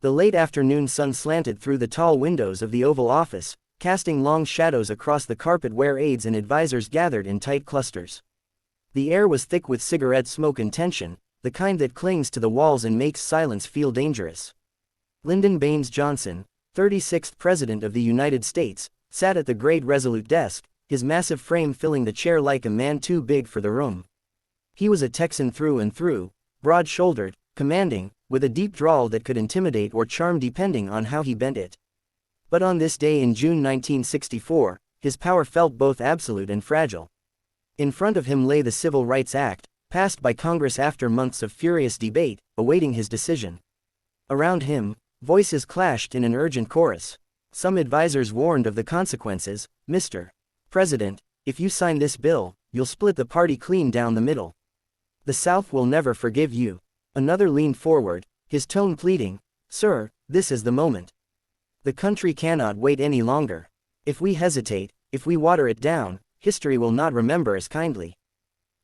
The late afternoon sun slanted through the tall windows of the Oval Office, casting long shadows across the carpet where aides and advisors gathered in tight clusters. The air was thick with cigarette smoke and tension, the kind that clings to the walls and makes silence feel dangerous. Lyndon B. Johnson, 36th President of the United States, sat at the great resolute desk, his massive frame filling the chair like a man too big for the room. He was a Texan through and through, broad-shouldered, commanding, with a deep drawl that could intimidate or charm depending on how he bent it. But on this day in June 1964, his power felt both absolute and fragile. In front of him lay the Civil Rights Act, passed by Congress after months of furious debate, awaiting his decision. Around him, voices clashed in an urgent chorus. Some advisors warned of the consequences. "Mr. President, if you sign this bill, you'll split the party clean down the middle. The South will never forgive you." Another leaned forward, his tone pleading, "Sir, this is the moment. The country cannot wait any longer. If we hesitate, if we water it down, history will not remember us kindly."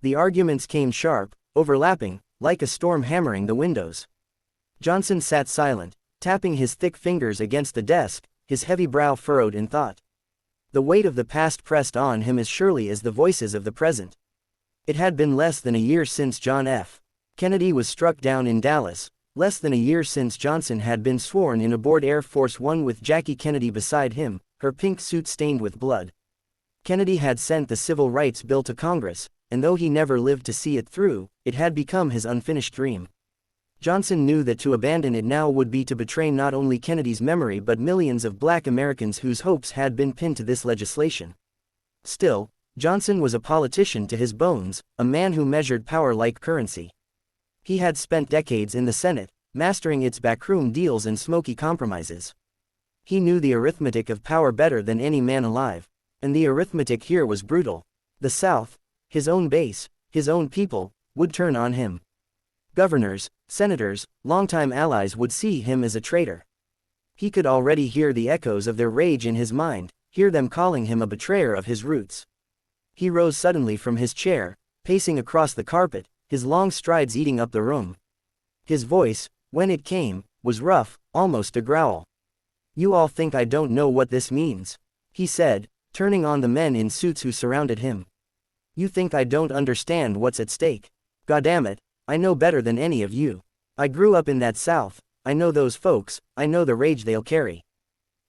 The arguments came sharp, overlapping, like a storm hammering the windows. Johnson sat silent, tapping his thick fingers against the desk, his heavy brow furrowed in thought. The weight of the past pressed on him as surely as the voices of the present. It had been less than a year since John F. Kennedy was struck down in Dallas, less than a year since Johnson had been sworn in aboard Air Force One with Jackie Kennedy beside him, her pink suit stained with blood. Kennedy had sent the Civil Rights Bill to Congress, and though he never lived to see it through, it had become his unfinished dream. Johnson knew that to abandon it now would be to betray not only Kennedy's memory but millions of Black Americans whose hopes had been pinned to this legislation. Still, Johnson was a politician to his bones, a man who measured power like currency. He had spent decades in the Senate, mastering its backroom deals and smoky compromises. He knew the arithmetic of power better than any man alive, and the arithmetic here was brutal. The South, his own base, his own people, would turn on him. Governors, senators, longtime allies would see him as a traitor. He could already hear the echoes of their rage in his mind, hear them calling him a betrayer of his roots. He rose suddenly from his chair, pacing across the carpet, his long strides eating up the room. His voice, when it came, was rough, almost a growl. "You all think I don't know what this means," he said, turning on the men in suits who surrounded him. "You think I don't understand what's at stake. Goddamn, I know better than any of you. I grew up in that South, I know those folks, I know the rage they'll carry.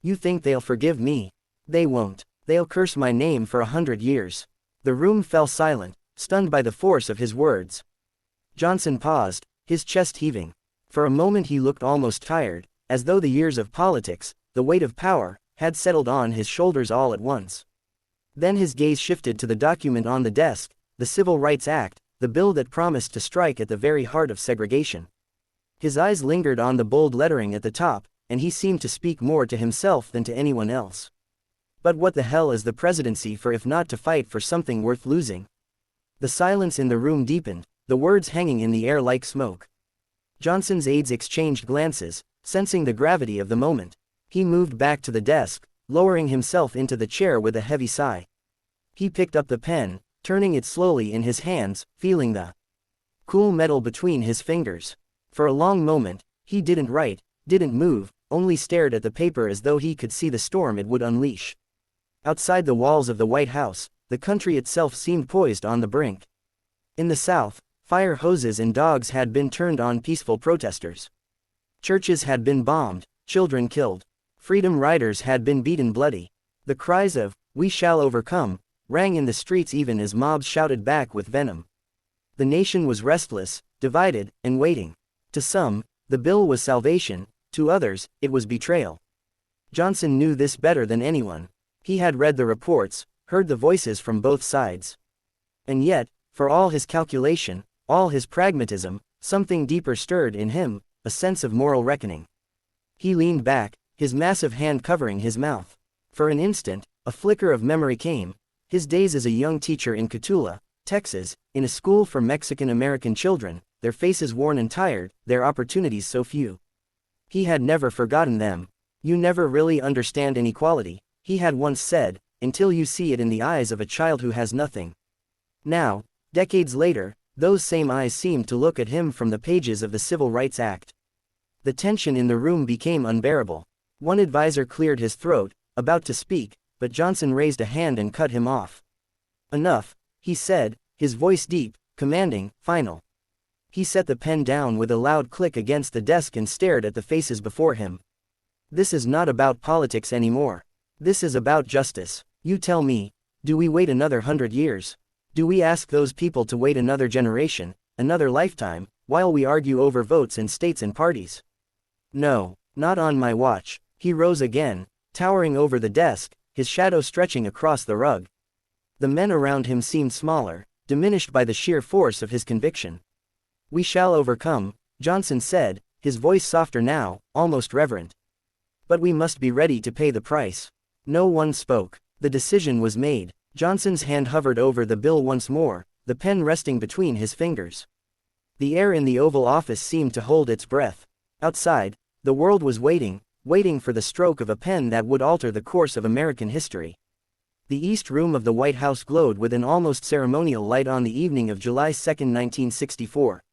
You think they'll forgive me? They won't. They'll curse my name for 100 years. The room fell silent, stunned by the force of his words. Johnson paused, his chest heaving. For a moment he looked almost tired, as though the years of politics, the weight of power, had settled on his shoulders all at once. Then his gaze shifted to the document on the desk, the Civil Rights Act, the bill that promised to strike at the very heart of segregation. His eyes lingered on the bold lettering at the top, and he seemed to speak more to himself than to anyone else. But what the hell is the presidency for if not to fight for something worth losing? The silence in the room deepened, the words hanging in the air like smoke. Johnson's aides exchanged glances, sensing the gravity of the moment. He moved back to the desk, lowering himself into the chair with a heavy sigh. He picked up the pen, turning it slowly in his hands, feeling the cool metal between his fingers. For a long moment, he didn't write, didn't move, only stared at the paper as though he could see the storm it would unleash. Outside the walls of the White House, the country itself seemed poised on the brink. In the South, fire hoses and dogs had been turned on peaceful protesters. Churches had been bombed, children killed. Freedom riders had been beaten bloody. The cries of, "We shall overcome," rang in the streets even as mobs shouted back with venom. The nation was restless, divided, and waiting. To some, the bill was salvation, to others, it was betrayal. Johnson knew this better than anyone. He had read the reports, heard the voices from both sides. And yet, for all his calculation, all his pragmatism, something deeper stirred in him, a sense of moral reckoning. He leaned back, his massive hand covering his mouth. For an instant, a flicker of memory came, his days as a young teacher in Cotulla, Texas, in a school for Mexican-American children, their faces worn and tired, their opportunities so few. He had never forgotten them. "You never really understand inequality," he had once said, "until you see it in the eyes of a child who has nothing." Now, decades later, those same eyes seemed to look at him from the pages of the Civil Rights Act. The tension in the room became unbearable. One advisor cleared his throat, about to speak, but Johnson raised a hand and cut him off. "Enough," he said, his voice deep, commanding, final. He set the pen down with a loud click against the desk and stared at the faces before him. "This is not about politics anymore. This is about justice. You tell me, do we wait another 100 years? Do we ask those people to wait another generation, another lifetime, while we argue over votes in states and parties? No, not on my watch." He rose again, towering over the desk, his shadow stretching across the rug. The men around him seemed smaller, diminished by the sheer force of his conviction. "We shall overcome," Johnson said, his voice softer now, almost reverent. "But we must be ready to pay the price." No one spoke. The decision was made. Johnson's hand hovered over the bill once more, the pen resting between his fingers. The air in the Oval Office seemed to hold its breath. Outside, the world was waiting for the stroke of a pen that would alter the course of American history. The East Room of the White House glowed with an almost ceremonial light on the evening of July 2, 1964.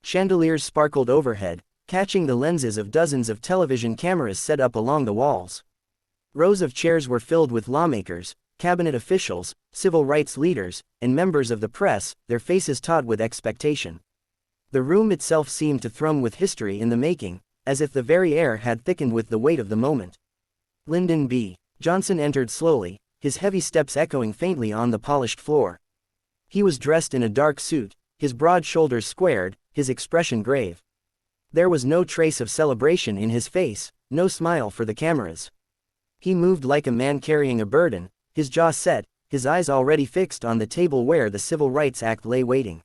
Chandeliers sparkled overhead, catching the lenses of dozens of television cameras set up along the walls. Rows of chairs were filled with lawmakers, cabinet officials, civil rights leaders, and members of the press, their faces taut with expectation. The room itself seemed to thrum with history in the making, as if the very air had thickened with the weight of the moment. Lyndon B. Johnson entered slowly, his heavy steps echoing faintly on the polished floor. He was dressed in a dark suit, his broad shoulders squared, his expression grave. There was no trace of celebration in his face, no smile for the cameras. He moved like a man carrying a burden, his jaw set, his eyes already fixed on the table where the Civil Rights Act lay waiting.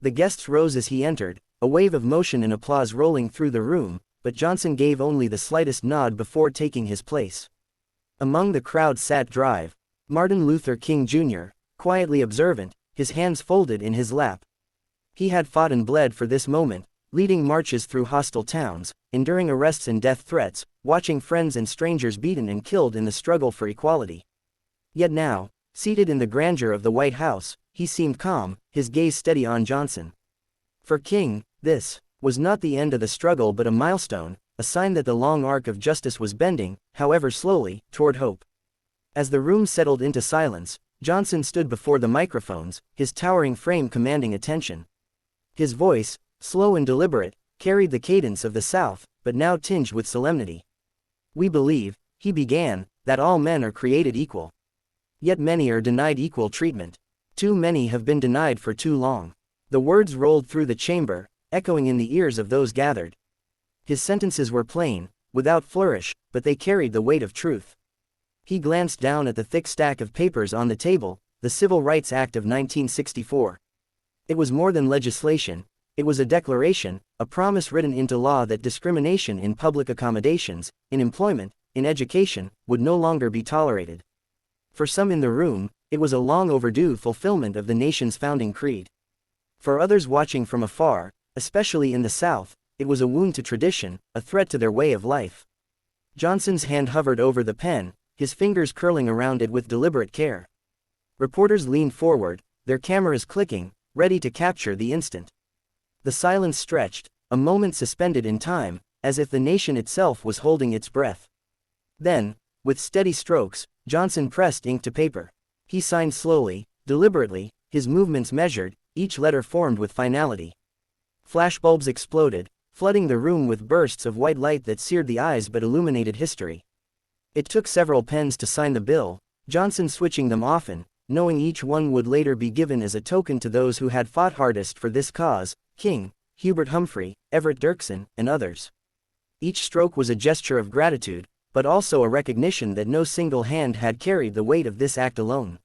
The guests rose as he entered, a wave of motion and applause rolling through the room, but Johnson gave only the slightest nod before taking his place. Among the crowd sat Drive. Martin Luther King Jr., quietly observant, his hands folded in his lap. He had fought and bled for this moment, leading marches through hostile towns, enduring arrests and death threats, watching friends and strangers beaten and killed in the struggle for equality. Yet now, seated in the grandeur of the White House, he seemed calm, his gaze steady on Johnson. For King, this was not the end of the struggle but a milestone, a sign that the long arc of justice was bending, however slowly, toward hope. As the room settled into silence, Johnson stood before the microphones, his towering frame commanding attention. His voice, slow and deliberate, carried the cadence of the South, but now tinged with solemnity. "We believe," he began, "that all men are created equal. Yet many are denied equal treatment. Too many have been denied for too long." The words rolled through the chamber, echoing in the ears of those gathered. His sentences were plain, without flourish, but they carried the weight of truth. He glanced down at the thick stack of papers on the table, the Civil Rights Act of 1964. It was more than legislation, it was a declaration, a promise written into law that discrimination in public accommodations, in employment, in education, would no longer be tolerated. For some in the room, it was a long overdue fulfillment of the nation's founding creed. For others watching from afar, especially in the South, it was a wound to tradition, a threat to their way of life. Johnson's hand hovered over the pen, his fingers curling around it with deliberate care. Reporters leaned forward, their cameras clicking, ready to capture the instant. The silence stretched, a moment suspended in time, as if the nation itself was holding its breath. Then, with steady strokes, Johnson pressed ink to paper. He signed slowly, deliberately, his movements measured, each letter formed with finality. Flashbulbs exploded, flooding the room with bursts of white light that seared the eyes but illuminated history. It took several pens to sign the bill, Johnson switching them often, knowing each one would later be given as a token to those who had fought hardest for this cause: King, Hubert Humphrey, Everett Dirksen, and others. Each stroke was a gesture of gratitude, but also a recognition that no single hand had carried the weight of this act alone.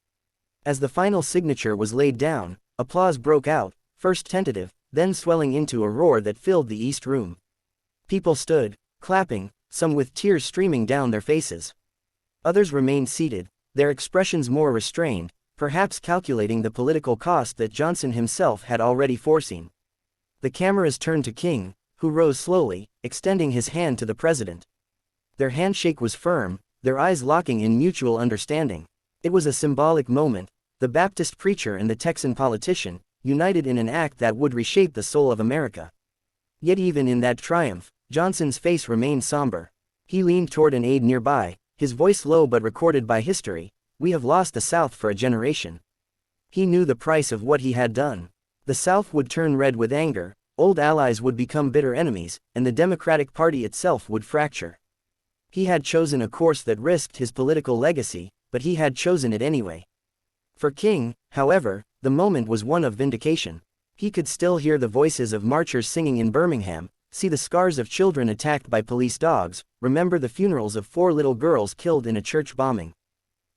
As the final signature was laid down, applause broke out, first tentative, then swelling into a roar that filled the East Room. People stood, clapping, some with tears streaming down their faces. Others remained seated, their expressions more restrained, perhaps calculating the political cost that Johnson himself had already foreseen. The cameras turned to King, who rose slowly, extending his hand to the president. Their handshake was firm, their eyes locking in mutual understanding. It was a symbolic moment, the Baptist preacher and the Texan politician, united in an act that would reshape the soul of America. Yet even in that triumph, Johnson's face remained somber. He leaned toward an aide nearby, his voice low but recorded by history. "We have lost the South for a generation." He knew the price of what he had done. The South would turn red with anger, old allies would become bitter enemies, and the Democratic Party itself would fracture. He had chosen a course that risked his political legacy, but he had chosen it anyway. For King, however, the moment was one of vindication. He could still hear the voices of marchers singing in Birmingham, see the scars of children attacked by police dogs, remember the funerals of 4 little girls killed in a church bombing.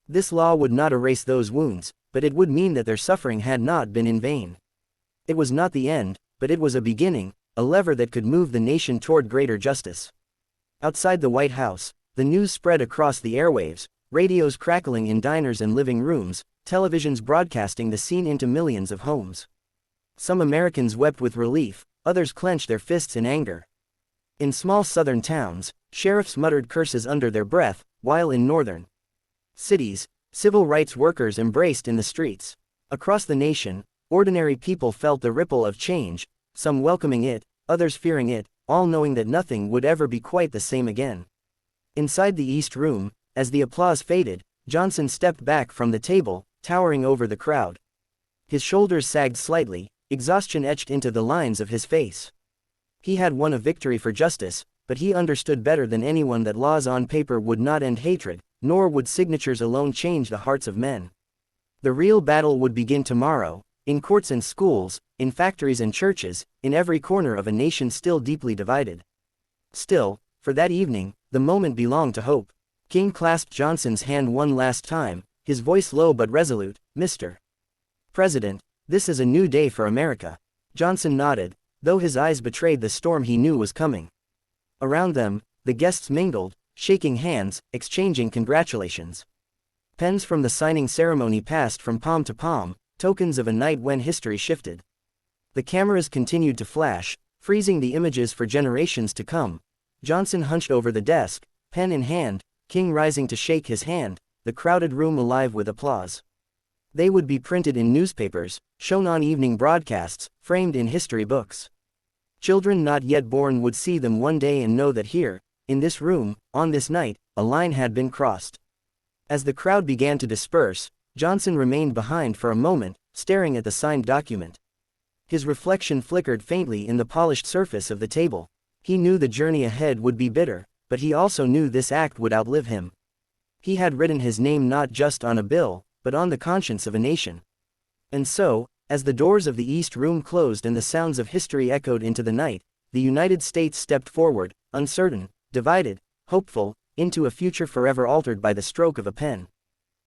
This law would not erase those wounds, but it would mean that their suffering had not been in vain. It was not the end, but it was a beginning, a lever that could move the nation toward greater justice. Outside the White House, the news spread across the airwaves, radios crackling in diners and living rooms, televisions broadcasting the scene into millions of homes. Some Americans wept with relief, others clenched their fists in anger. In small southern towns, sheriffs muttered curses under their breath, while in northern cities, civil rights workers embraced in the streets. Across the nation, ordinary people felt the ripple of change, some welcoming it, others fearing it, all knowing that nothing would ever be quite the same again. Inside the East Room, as the applause faded, Johnson stepped back from the table, towering over the crowd. His shoulders sagged slightly, exhaustion etched into the lines of his face. He had won a victory for justice, but he understood better than anyone that laws on paper would not end hatred, nor would signatures alone change the hearts of men. The real battle would begin tomorrow, in courts and schools, in factories and churches, in every corner of a nation still deeply divided. Still, for that evening, the moment belonged to hope. King clasped Johnson's hand one last time, his voice low but resolute. "Mr. President, this is a new day for America." Johnson nodded, though his eyes betrayed the storm he knew was coming. Around them, the guests mingled, shaking hands, exchanging congratulations. Pens from the signing ceremony passed from palm to palm, tokens of a night when history shifted. The cameras continued to flash, freezing the images for generations to come. Johnson hunched over the desk, pen in hand, King rising to shake his hand, the crowded room alive with applause. They would be printed in newspapers, shown on evening broadcasts, framed in history books. Children not yet born would see them one day and know that here, in this room, on this night, a line had been crossed. As the crowd began to disperse, Johnson remained behind for a moment, staring at the signed document. His reflection flickered faintly in the polished surface of the table. He knew the journey ahead would be bitter, but he also knew this act would outlive him. He had written his name not just on a bill, but on the conscience of a nation. And so, as the doors of the East Room closed and the sounds of history echoed into the night, the United States stepped forward, uncertain, divided, hopeful, into a future forever altered by the stroke of a pen.